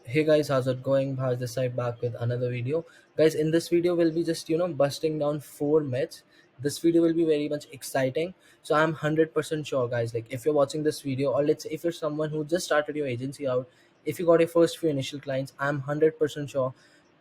Hey guys, how's it going? How's this side back with another video? Guys, in this video, we'll be just, busting down four myths. This video will be very much exciting. So I'm 100% sure, guys, like if you're watching this video, or let's say if you're someone who just started your agency out, if you got your first few initial clients, I'm 100% sure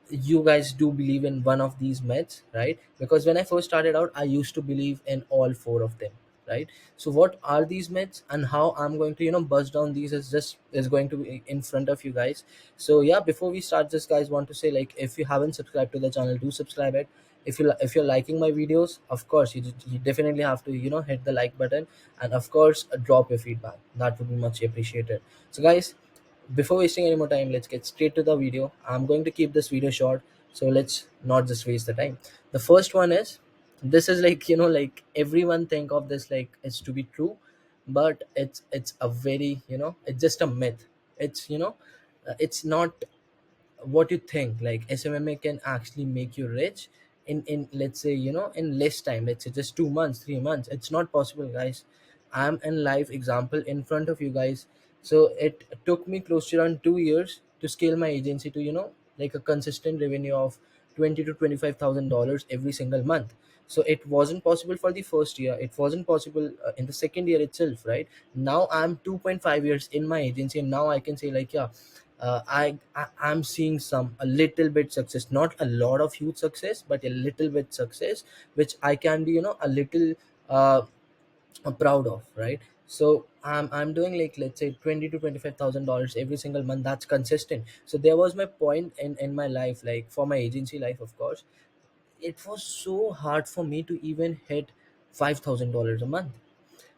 you guys do believe in one of these myths, right? Because when I first started out, I used to believe in all four of them, right? So what are these myths and how I'm going to bust down these is going to be in front of you guys. So yeah, before we start this, guys, want to say, like, if you haven't subscribed to the channel, do subscribe it. If you're liking my videos, of course you definitely have to hit the like button, and of course drop your feedback. That would be much appreciated. So guys, before wasting any more time, let's get straight to the video. I'm going to keep this video short, so let's not just waste the time. The first one is, this is like, like everyone think of this like it's to be true, but it's a very, it's just a myth. It's it's not what you think. Like SMMA can actually make you rich in let's say, in less time. Let's say just 2 months, 3 months. It's not possible, guys. I'm in live example in front of you guys. So it took me close to around 2 years to scale my agency to like a consistent revenue of 20 to $25,000 every single month. So it wasn't possible for the first year, it wasn't possible in the second year itself, right? Now I'm 2.5 years in my agency, and now I can say, like, yeah, I'm seeing some a little bit success, not a lot of huge success, but a little bit success, which I can be a little uh, proud of, right? So I'm doing, like, let's say 20 to $25,000 every single month. That's consistent. So there was my point in my life, like for my agency life, of course. It was so hard for me to even hit $5,000 a month.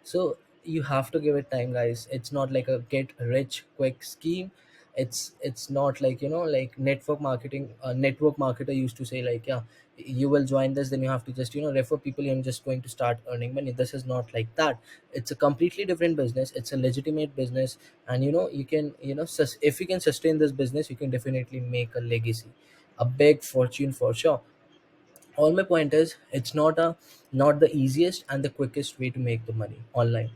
So you have to give it time, guys. It's not like a get rich quick scheme. It's not like, like network marketing. A network marketer used to say, like, yeah, you will join this, then you have to just refer people, and just going to start earning money. This is not like that. It's a completely different business. It's a legitimate business. And you can, if you can sustain this business, you can definitely make a legacy, a big fortune for sure. All my point is, it's not the easiest and the quickest way to make the money online.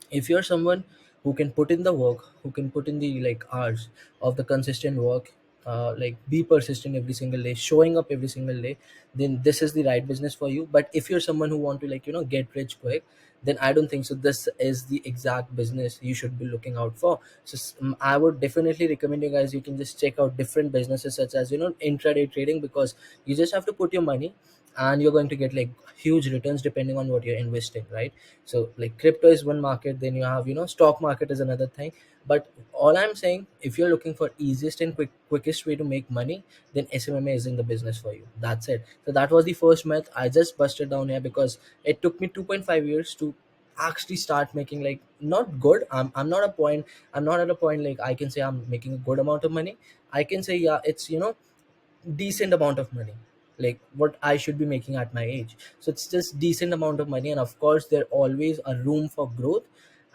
If you're someone who can put in the work, who can put in the, like, hours of the consistent work, like be persistent every single day, showing up every single day, then this is the right business for you. But if you're someone who want to, like, get rich quick, then I don't think so this is the exact business you should be looking out for. So I would definitely recommend you guys, you can just check out different businesses such as intraday trading, because you just have to put your money, and you're going to get, like, huge returns depending on what you're investing, right? So, like, crypto is one market, then you have, stock market is another thing. But all I'm saying, if you're looking for easiest and quickest way to make money, then SMMA is in the business for you. That's it. So that was the first myth I just busted down here, because it took me 2.5 years to actually start making, like, not good. I'm not a point, I'm not at a point like I can say I'm making a good amount of money. I can say, yeah, it's decent amount of money, like what I should be making at my age. So it's just decent amount of money, and of course there always a room for growth.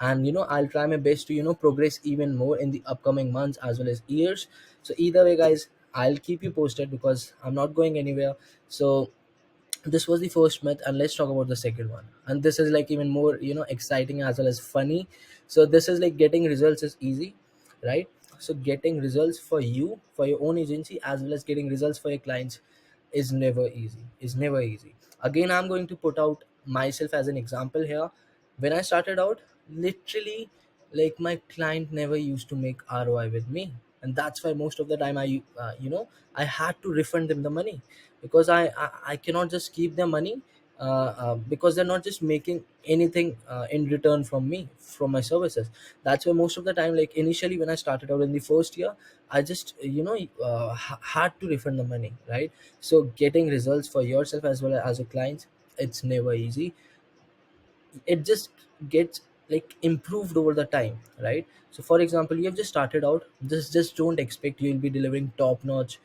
And I'll try my best to progress even more in the upcoming months as well as years. So either way, guys, I'll keep you posted because I'm not going anywhere. So this was the first myth, and let's talk about the second one. And this is, like, even more exciting as well as funny. So this is like, getting results is easy, right? So getting results for you, for your own agency, as well as getting results for your clients, is never easy. Again, I'm going to put out myself as an example here. When I started out, literally, like, my client never used to make ROI with me, and that's why most of the time I had to refund them the money, because I cannot just keep their money, because they're not just making anything in return from me, from my services. That's why most of the time, like, initially when I started out in the first year, I just had to refund the money, right? So getting results for yourself as well as your clients, it's never easy. It just gets, like, improved over the time, right? So for example, you have just started out, just don't expect you'll be delivering top notch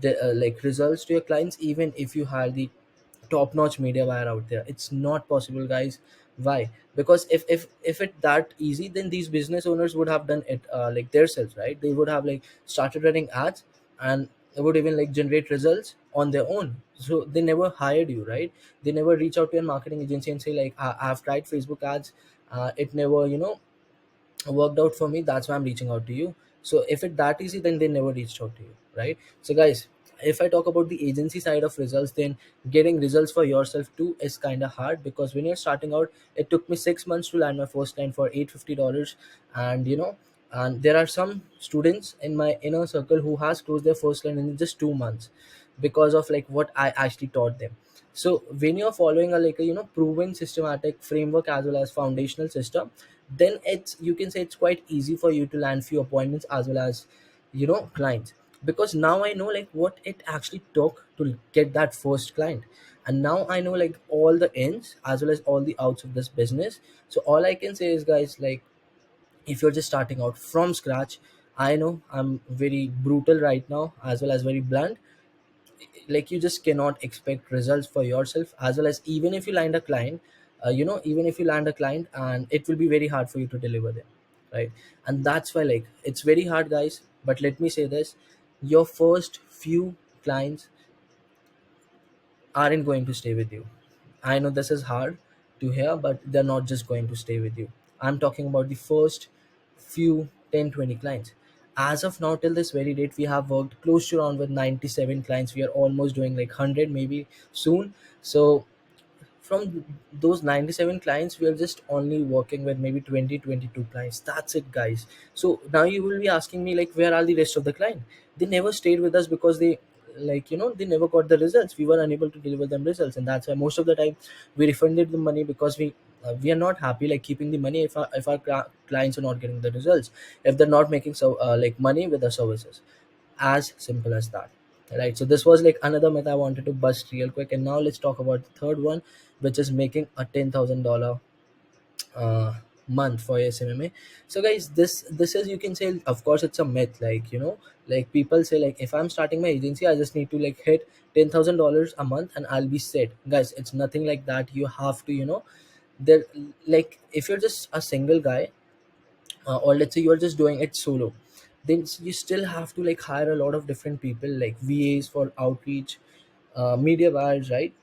like results to your clients, even if you hire the top notch media buyer out there. It's not possible, guys. Why? Because if it that easy, then these business owners would have done it, like, themselves, right? They would have, like, started running ads, and they would even, like, generate results on their own. So they never hired you, right? They never reach out to a marketing agency and say, like, I've tried Facebook ads, it never worked out for me, that's why I'm reaching out to you. So if it that easy, then they never reached out to you, right? So guys, if I talk about the agency side of results, then getting results for yourself too is kind of hard, because when you're starting out, it took me 6 months to land my first client for $850. And and there are some students in my inner circle who has closed their first client in just 2 months, because of like what I actually taught them. So when you're following a like a proven systematic framework as well as foundational system, then it's, you can say, it's quite easy for you to land few appointments as well as clients, because now I know like what it actually took to get that first client. And now I know like all the ins as well as all the outs of this business. So all I can say is, guys, like, if you're just starting out from scratch, I know I'm very brutal right now as well as very blunt, like, you just cannot expect results for yourself, as well as even if you land a client, even if you land a client, and it will be very hard for you to deliver them, right? And that's why, like, it's very hard, guys. But let me say this: your first few clients aren't going to stay with you. I know this is hard to hear, but they're not just going to stay with you. I'm talking about the first few 10, 20 clients. As of now, till this very date, we have worked close to around with 97 clients. We are almost doing like 100 maybe soon. So from those 97 clients, we are just only working with maybe 20, 22 clients. That's it, guys. So now you will be asking me, like, where are the rest of the client? They never stayed with us because they, like, they never got the results. We were unable to deliver them results, and that's why most of the time we refunded the money, because we are not happy like keeping the money if our clients are not getting the results, if they're not making so like money with the services. As simple as that, right? So this was like another myth I wanted to bust real quick, and now let's talk about the third one, which is making a $10,000 uh, month for SMMA. So guys, this is, you can say, of course it's a myth. Like, like, people say like, if I'm starting my agency, I just need to like hit $10,000 a month and I'll be set. Guys, it's nothing like that. You have to, there, like, if you're just a single guy, or let's say you're just doing it solo, then you still have to like hire a lot of different people, like VAs for outreach, media buyers, right?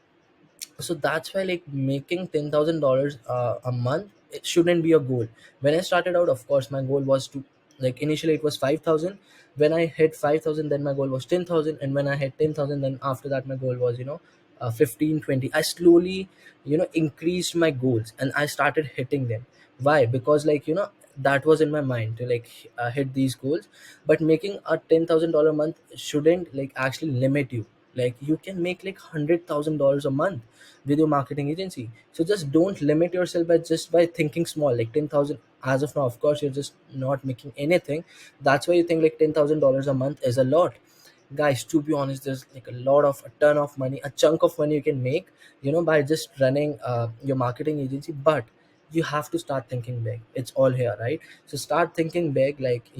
So that's why, like, making $10,000 a month, it shouldn't be a goal. When I started out, of course my goal was to, like, initially it was 5,000. When I hit 5,000, then my goal was 10,000, and when I hit 10,000, then after that my goal was 15, 20. I slowly increased my goals and I started hitting them. Why? Because, like, that was in my mind to like hit these goals. But making a $10,000 month shouldn't like actually limit you. Like, you can make like $100,000 a month with your marketing agency. So just don't limit yourself by just by thinking small, like 10,000. As of now, of course, you're just not making anything. That's why you think like $10,000 a month is a lot. Guys, to be honest, there's like a ton of money, a chunk of money you can make, by just running your marketing agency. But you have to start thinking big. It's all here, right? So start thinking big, like,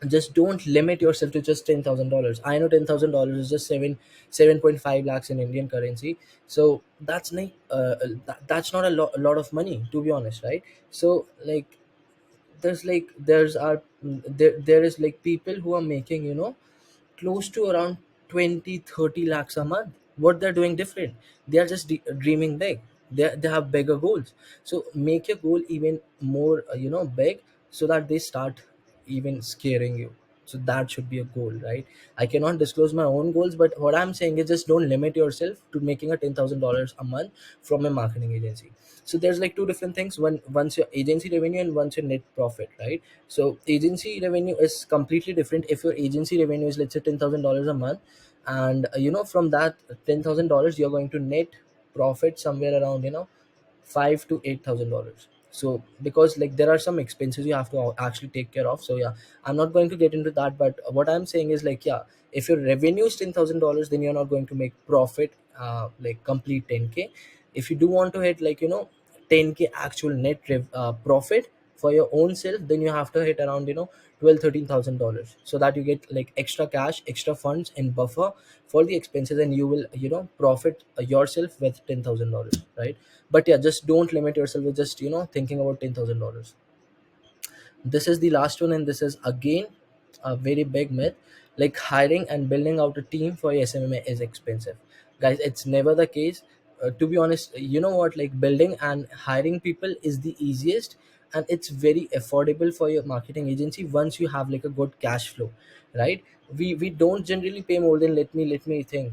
just don't limit yourself to just $10,000. I know $10,000 is just 7.5 lakhs in Indian currency. So that's not a lot of money, to be honest, right? So, like, there is like people who are making close to around 20, 30 lakhs a month. What they're doing different? They are just dreaming big. They have bigger goals. So make your goal even more big, so that they start even scaring you. So that should be a goal, right? I cannot disclose my own goals, but what I'm saying is, just don't limit yourself to making a $10,000 a month from a marketing agency. So there's like two different things: once your agency revenue and once your net profit, right? So agency revenue is completely different. If your agency revenue is, let's say, $10,000 a month, and from that $10,000, you're going to net profit somewhere around $5 to $8,000. So because, like, there are some expenses you have to actually take care of. So yeah, I'm not going to get into that. But what I'm saying is, like, yeah, if your revenue is $10,000, then you're not going to make profit like complete 10K. If you do want to hit, like, 10K actual net profit for your own self, then you have to hit around 12, $13,000, so that you get like extra cash, extra funds and buffer for the expenses, and you will profit yourself with $10,000, right? But yeah, just don't limit yourself with just thinking about $10,000. This is the last one, and this is again a very big myth. Like, hiring and building out a team for your SMMA is expensive. Guys, it's never the case. To be honest, you know what, like, building and hiring people is the easiest, and it's very affordable for your marketing agency once you have like a good cash flow, right? We don't generally pay more than, let me think,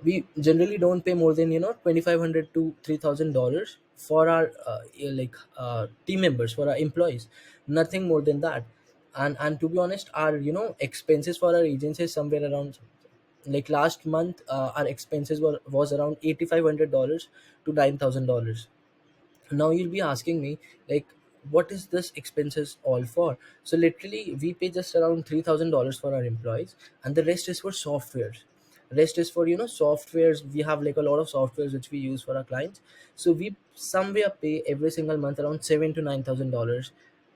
we generally don't pay more than, 2500 to $3000 for our team members, for our employees, nothing more than that. And to be honest, our, expenses for our agency is somewhere around, like last month, our expenses were was around $8500 to $9000. Now you'll be asking me, like, what is this expenses all for? So literally we pay just around $3000 for our employees, and the rest is for softwares. Rest is for, softwares. We have like a lot of softwares which we use for our clients. So we somewhere pay every single month around $7 to $9000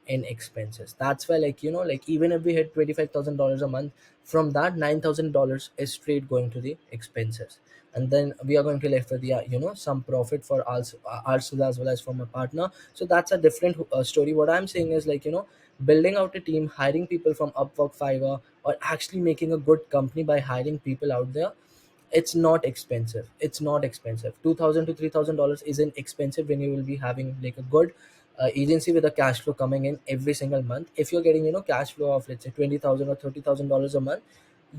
in expenses. That's why, like, like even if we hit $25,000 a month, from that $9000 is straight going to the expenses, and then we are going to left with the, some profit for us, ourselves as well as from a partner. So that's a different story. What I'm saying is, like, building out a team, hiring people from Upwork, Fiverr, or actually making a good company by hiring people out there, it's not expensive. It's not expensive. 2000 to $3000 isn't expensive when you will be having like a good agency with a cash flow coming in every single month. If you're getting, cash flow of, let's say, 20,000 or $30,000 a month,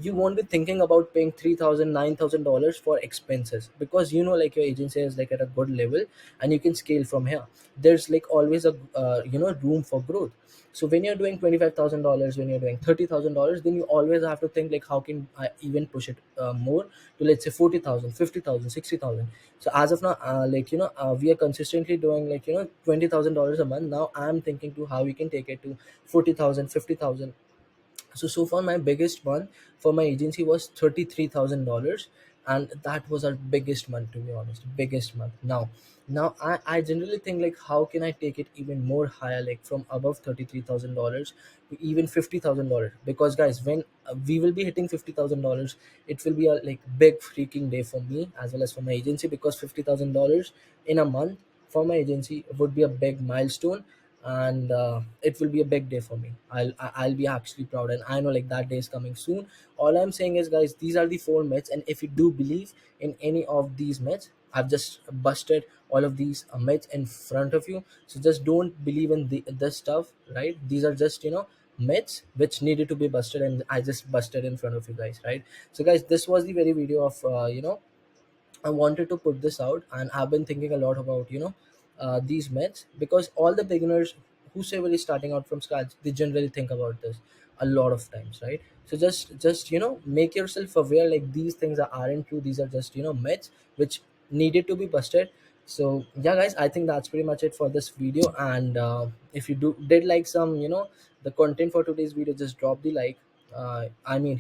you won't be thinking about paying 3000 $9000 for expenses, because, like, your agency is like at a good level and you can scale from here. There's like always a room for growth. So when you're doing $25,000, when you're doing $30,000, then you always have to think like, how can I even push it more to, let's say, 40,000, 50,000, 60,000. So as of now, we are consistently doing like, $20,000 a month. Now I'm thinking to how we can take it to 40,000, 50,000. So far my biggest one for my agency was $33,000, and that was our biggest month, to be honest, biggest month. Now I generally think like, how can I take it even more higher, like from above $33,000 to even $50,000? Because guys, when we will be hitting $50,000, it will be a like big freaking day for me as well as for my agency, because $50,000 in a month for my agency would be a big milestone, and it will be a big day for me. I'll be actually proud, and I know like that day is coming soon. All I'm saying is, guys, these are the four myths, and if you do believe in any of these myths, I've just busted all of these myths in front of you. So just don't believe in this stuff, right? These are just, myths which needed to be busted, and I just busted in front of you guys, right? So guys, this was the very video of, I wanted to put this out, and I've been thinking a lot about, these myths, because all the beginners, whosoever is starting out from scratch, they generally think about this a lot of times, right? So just make yourself aware, like, these things aren't true. These are just, myths which needed to be busted. So yeah, guys, I think that's pretty much it for this video. And if you did like some, the content for today's video, just drop the like,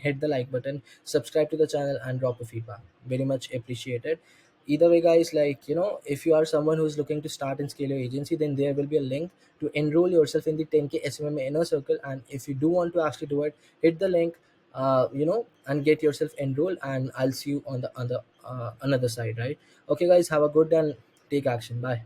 hit the like button, subscribe to the channel, and drop a feedback. Very much appreciated. Either way, guys, like, if you are someone who's looking to start and scale your agency, then there will be a link to enroll yourself in the 10K SMMA inner circle. And if you do want to actually do it, hit the link, and get yourself enrolled, and I'll see you on the another side, right? Okay, guys, have a good day and take action. Bye.